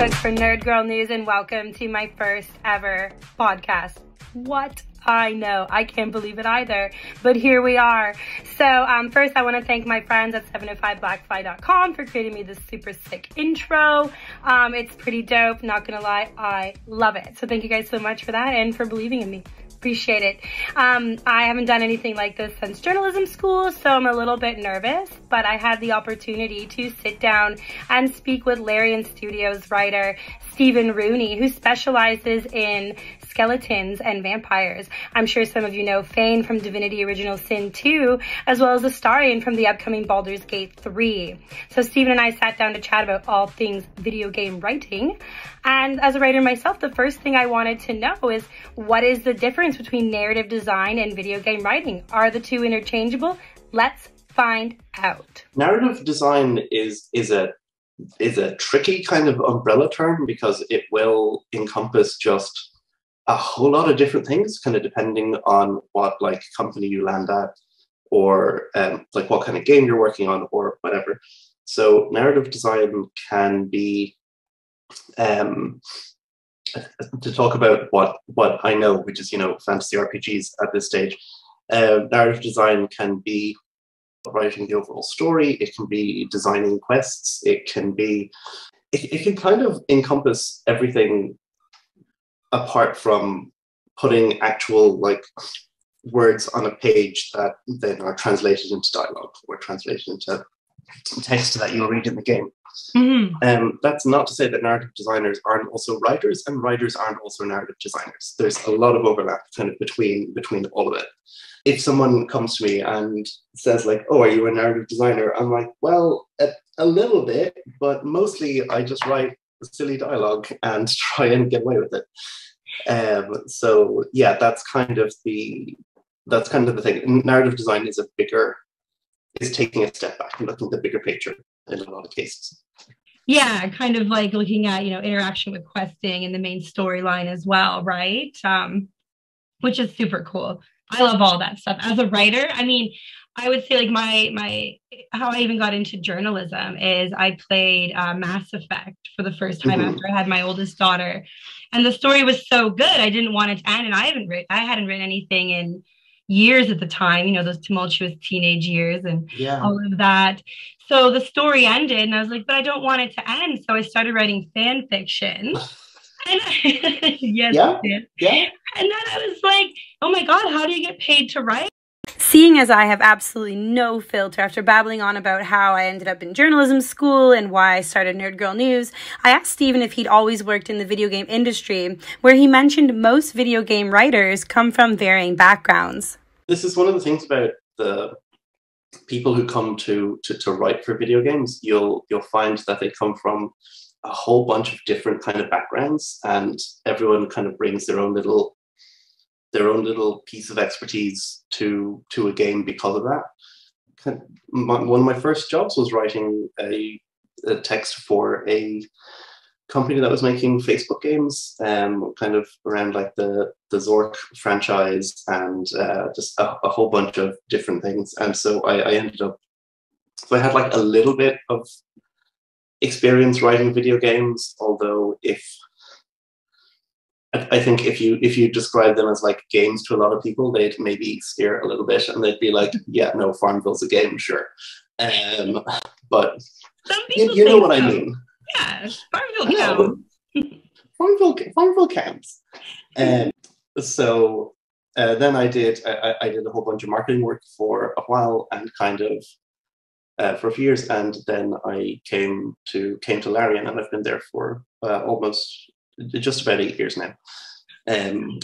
Cook for Nerd Girl News, and welcome to my first ever podcast. What? I know, I can't believe it either, but here we are. So first I want to thank my friends at 705blackfly.com for creating me this super sick intro. It's pretty dope, not gonna lie, I love it. So thank you guys so much for that and for believing in me. Appreciate it. I haven't done anything like this since journalism school, so I'm a little bit nervous, but I had the opportunity to sit down and speak with Larian Studios writer Stephen Rooney, who specializes in skeletons and vampires. I'm sure some of you know Fane from Divinity Original Sin 2, as well as Astarion from the upcoming Baldur's Gate 3. So Stephen and I sat down to chat about all things video game writing. And as a writer myself, the first thing I wanted to know is, what is the difference between narrative design and video game writing? Are the two interchangeable? Let's find out. Narrative design is a tricky kind of umbrella term because it will encompass just a whole lot of different things, kind of depending on what like company you land at, or like what kind of game you're working on, or whatever. So narrative design can be, to talk about what I know, which is, you know, fantasy RPGs at this stage. Narrative design can be writing the overall story. It can be designing quests. It can kind of encompass everything apart from putting actual like words on a page that then are translated into dialogue or translated into text that you'll read in the game. Mm-hmm. That's not to say that narrative designers aren't also writers, and writers aren't also narrative designers. There's a lot of overlap kind of between all of it. If someone comes to me and says like, "Oh, are you a narrative designer?" I'm like, well, a little bit, but mostly I just write silly dialogue and try and get away with it. So yeah, that's kind of the thing. Narrative design is taking a step back and looking at the bigger picture in a lot of cases. Yeah, kind of like looking at, you know, interaction with questing and the main storyline as well, right? Which is super cool. I love all that stuff. As a writer, I mean, I would say like my how I even got into journalism is I played Mass Effect for the first time after I had my oldest daughter, and the story was so good I didn't want it to end, and I hadn't written anything in years at the time, you know, those tumultuous teenage years and all of that. So the story ended, and I was like, but I don't want it to end, so I started writing fan fiction. And And then I was like, oh my God, how do you get paid to write? Seeing as I have absolutely no filter after babbling on about how I ended up in journalism school and why I started Nerd Girl News, I asked Stephen if he'd always worked in the video game industry, where he mentioned most video game writers come from varying backgrounds. This is one of the things about the people who come to write for video games. You'll find that they come from a whole bunch of different kind of backgrounds, and everyone kind of brings their own little piece of expertise to a game because of that. One of my first jobs was writing a text for a company that was making Facebook games, kind of around like the Zork franchise and just a whole bunch of different things. And so I had like a little bit of experience writing video games, although I think if you describe them as like games to a lot of people, they'd maybe steer a little bit and they'd be like, yeah, no, Farmville's a game, sure. But you know what I mean. Yeah, Farmville counts. Farmville counts. So then I did a whole bunch of marketing work for a while, and kind of for a few years, and then I came to Larian, and I've been there for almost just about 8 years now.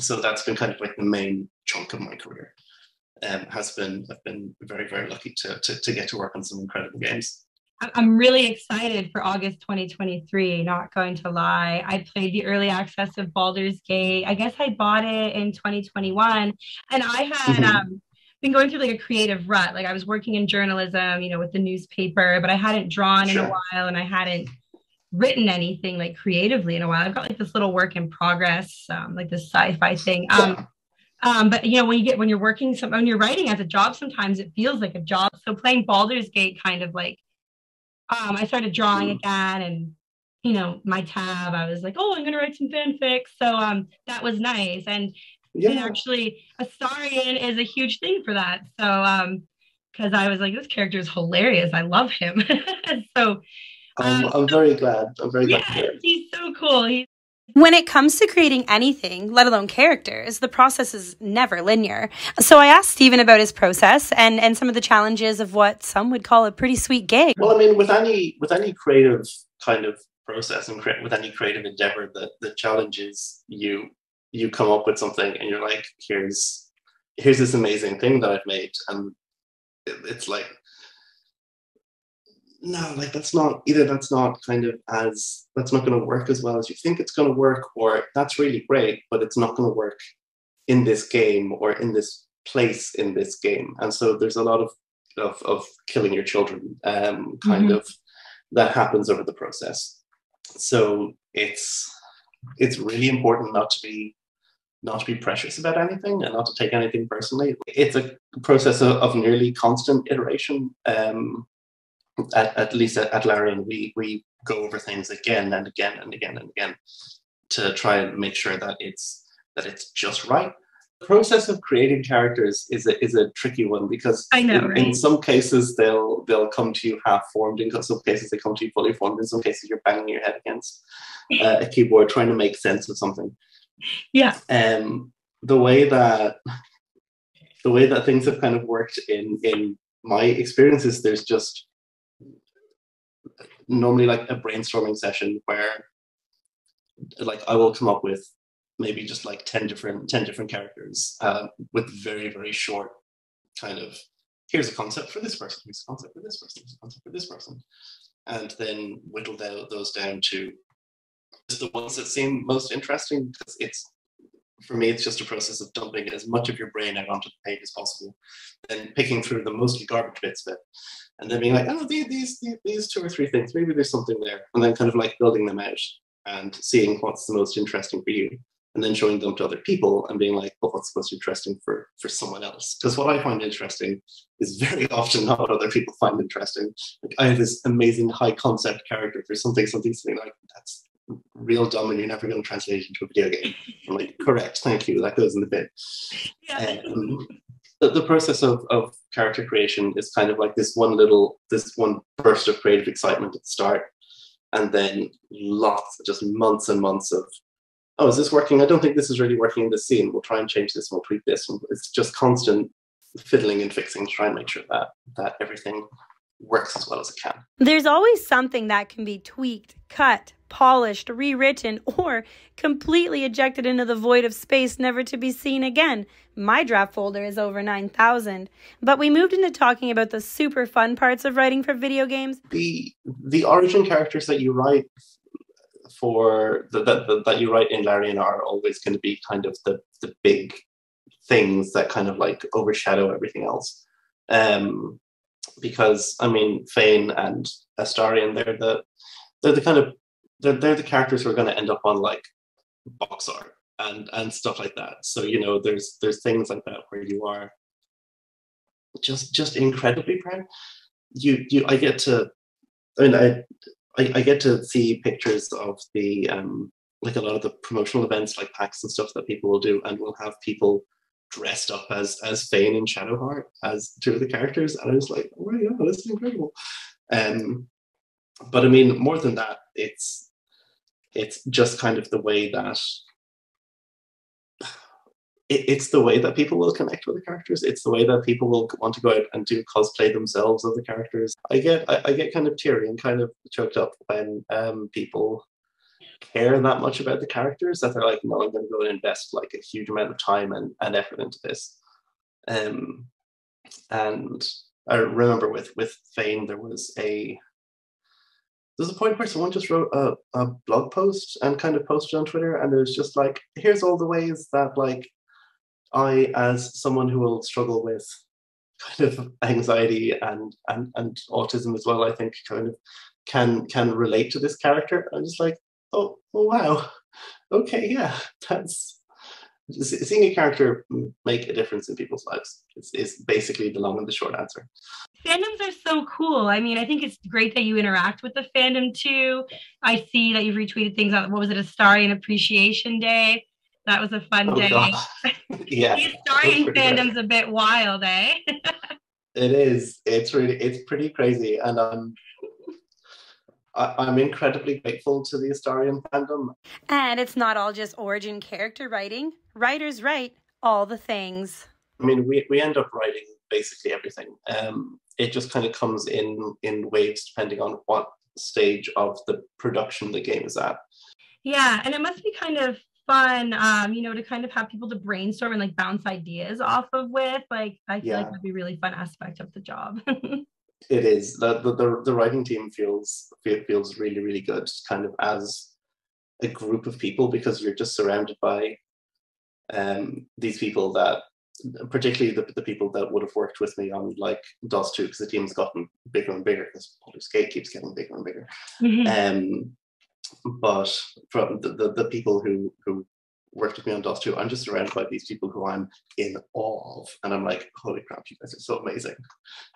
So that's been kind of like the main chunk of my career. I've been very, very lucky to get to work on some incredible games. I'm really excited for August 2023, not going to lie. I played the early access of Baldur's Gate. I guess I bought it in 2021, and I had been going through like a creative rut. Like I was working in journalism, you know, with the newspaper, but I hadn't drawn in a while, and I hadn't written anything like creatively in a while. I've got like this little work in progress, like this sci-fi thing. But you know, when you're working, when you're writing as a job, sometimes it feels like a job. So playing Baldur's Gate kind of like, I started drawing again, and my tab, I was like, oh, I'm going to write some fanfic. So that was nice. And Yeah. actually, Astarion is a huge thing for that. So because I was like, this character is hilarious. I love him. So I'm very glad. I'm very glad to hear it. he's so cool. When it comes to creating anything, let alone characters, the process is never linear. So I asked Stephen about his process and some of the challenges of what some would call a pretty sweet gig. Well, I mean, with any creative kind of process and with any creative endeavor, the challenge is you come up with something and you're like, here's this amazing thing that I've made, and it's like, no, like that's not kind of as, that's not going to work as well as you think it's going to work, or that's really great, but it's not going to work in this game or in this place in this game. And so there's a lot of killing your children kind of that happens over the process. So it's really important not to be precious about anything and not to take anything personally. It's a process of nearly constant iteration. At least at Larian, we go over things again and again and again and again to try and make sure that it's just right. The process of creating characters is a tricky one, because I know, right? In some cases they'll come to you half formed, in some cases they come to you fully formed, in some cases you're banging your head against a keyboard trying to make sense of something. Yeah. The way that things have kind of worked in my experiences, there's just normally like a brainstorming session where like I will come up with maybe just like 10 different characters with very, very short kind of, here's a concept for this person, here's a concept for this person, here's a concept for this person, and then whittle those down to just the ones that seem most interesting, because for me, it's just a process of dumping as much of your brain out onto the page as possible, then picking through the mostly garbage bits of it, and then being like, oh, these 2 or 3 things, maybe there's something there, and then kind of like building them out and seeing what's the most interesting for you, and then showing them to other people and being like, oh, what's most interesting for someone else? Because what I find interesting is very often not what other people find interesting. Like, I have this amazing high concept character for something like, that's real dumb and you're never going to translate it into a video game. I'm like, correct, thank you, that goes in the bin. Yeah. The process of character creation is kind of like this one burst of creative excitement at the start, and then just months and months of, oh, is this working? I don't think this is really working in this scene. We'll try and change this, we'll tweak this. And it's just constant fiddling and fixing to try and make sure that everything works as well as it can. There's always something that can be tweaked, cut, polished, rewritten, or completely ejected into the void of space, never to be seen again. My draft folder is over 9,000. But we moved into talking about the super fun parts of writing for video games. The origin characters that you write for that you write in Larian are always going to be kind of the big things that kind of like overshadow everything else. Because I mean, Fane and Astarion, they're the characters who are going to end up on like box art and stuff like that. So there's things like that where you are just incredibly proud. I get to see pictures of the like a lot of the promotional events like PAX and stuff that people will do, and we'll have people dressed up as Fane and Shadowheart as 2 of the characters, and I was like, oh yeah, this is incredible. But I mean, more than that, it's just kind of the way that it's the way that people will connect with the characters. It's the way that people will want to go out and do cosplay themselves of the characters. I get kind of teary and kind of choked up when people care that much about the characters that they're like, no, I'm going to go and invest like a huge amount of time and effort into this. And I remember with Fane, there's a point where someone just wrote a blog post and kind of posted on Twitter, and it was just like, here's all the ways that like I, as someone who will struggle with kind of anxiety and autism as well, I think kind of can relate to this character. I'm just like, oh wow, okay, yeah, seeing a character make a difference in people's lives is basically the long and the short answer. Fandoms are so cool. I mean, I think it's great that you interact with the fandom too. I see that you've retweeted things on, what was it, Astarian Appreciation Day? That was a fun Oh day. God, yeah, The Astarian fandom's a bit wild, eh? it is. It's pretty crazy, and I'm incredibly grateful to the Astarian fandom. And it's not all just origin character writing. Writers write all the things. I mean, we end up writing basically everything. It just kind of comes in waves depending on what stage of the production the game is at. Yeah, and it must be kind of fun, to kind of have people to brainstorm and like bounce ideas off of with. Like, I feel like that'd be a really fun aspect of the job. It is. The writing team feels really, really good, kind of as a group of people, because you're just surrounded by these people that, particularly the people that would have worked with me on like DOS 2, because the team's gotten bigger and bigger because Baldur's Gate keeps getting bigger and bigger. Mm-hmm. But from the people who worked with me on DOS 2, I'm just surrounded by these people who I'm in awe of, and I'm like, holy crap, you guys are so amazing.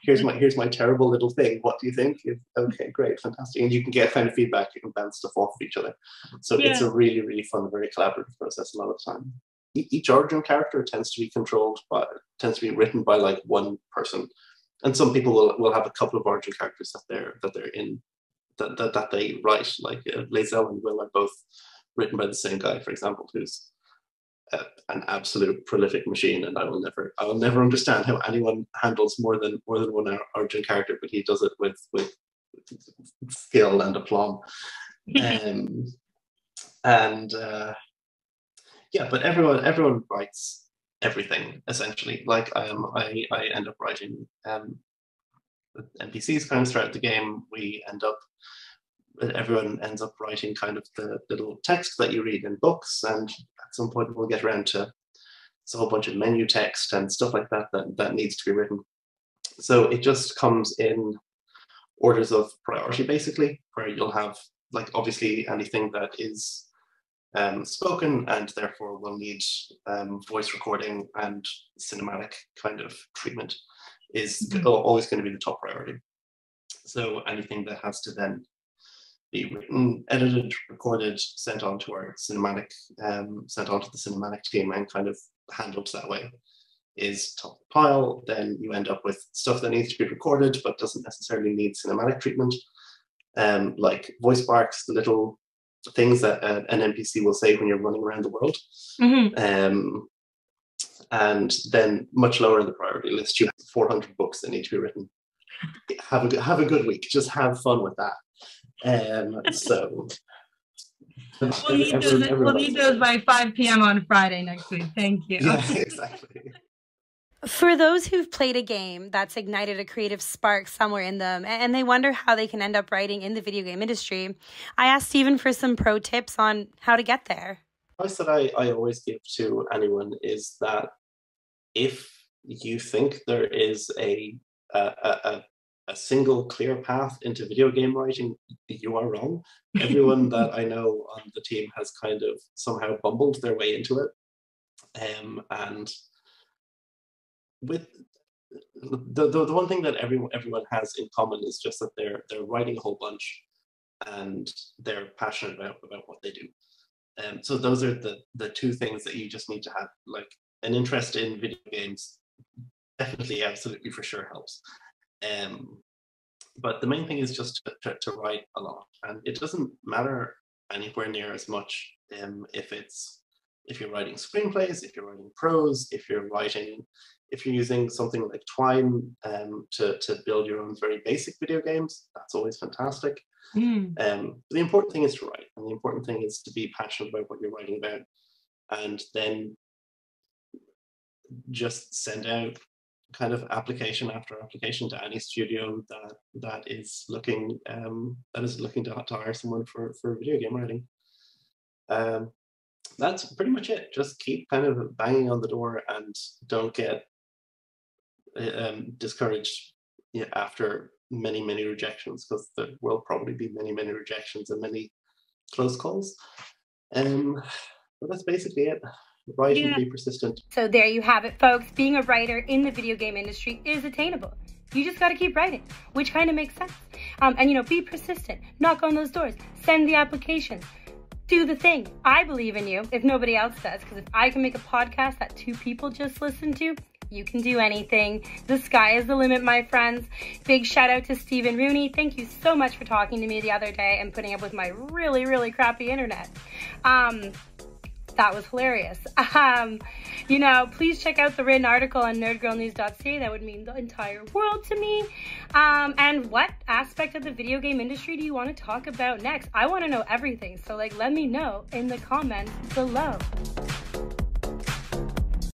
Here's my terrible little thing. What do you think? Okay, great, fantastic. And you can get kind of feedback, you can bounce stuff off of each other. So it's a really, really fun, very collaborative process a lot of the time. Each origin character tends to be written by like one person, and some people will have a couple of origin characters that they write. Like Lae'zel and Will are both written by the same guy, for example, who's an absolute prolific machine, and I will never understand how anyone handles more than one origin character, but he does it with skill and aplomb. Yeah, but everyone writes everything essentially. Like I end up writing NPCs kind of throughout the game. Everyone ends up writing kind of the little text that you read in books, and at some point we'll get around to a whole bunch of menu text and stuff like that needs to be written. So it just comes in orders of priority, basically, where you'll have like obviously anything that is spoken and therefore will need voice recording and cinematic kind of treatment is always going to be the top priority. So anything that has to then be written, edited, recorded, sent on to the cinematic team and kind of handled that way is top of the pile. Then you end up with stuff that needs to be recorded but doesn't necessarily need cinematic treatment, like voice barks, the little things that an NPC will say when you're running around the world. Mm-hmm. And then much lower in the priority list, you have 400 books that need to be written. Have a good week. Just have fun with that. So we'll need those by 5 p.m. on Friday next week. Thank you. Yeah, exactly. For those who've played a game that's ignited a creative spark somewhere in them and they wonder how they can end up writing in the video game industry, I asked Stephen for some pro tips on how to get there. The advice that I always give to anyone is that if you think there is a single clear path into video game writing, you are wrong. Everyone that I know on the team has kind of somehow bumbled their way into it. And with the one thing that everyone has in common is just that they're writing a whole bunch and they're passionate about what they do. So those are the two things that you just need to have. Like an interest in video games definitely, absolutely, for sure helps. But the main thing is just to write a lot, and it doesn't matter anywhere near as much if you're writing screenplays, if you're writing prose, if you're using something like Twine to build your own very basic video games. That's always fantastic. The important thing is to write, and the important thing is to be passionate about what you're writing about, and then just send out kind of application after application to any studio that is looking to hire someone for video game writing. That's pretty much it. Just keep kind of banging on the door and don't get discouraged after many rejections, because there will probably be many rejections and many close calls. But that's basically it. write and be persistent. So there you have it, folks. Being a writer in the video game industry is attainable. You just got to keep writing, which kind of makes sense. And, you know, be persistent. Knock on those doors. Send the applications. Do the thing. I believe in you if nobody else does. Because if I can make a podcast that 2 people just listen to, you can do anything. The sky is the limit, my friends. Big shout out to Stephen Rooney. Thank you so much for talking to me the other day and putting up with my really, really crappy internet. That was hilarious. You know, please check out the written article on nerdgirlnews.ca. That would mean the entire world to me. And what aspect of the video game industry do you want to talk about next? I want to know everything. So, like, let me know in the comments below.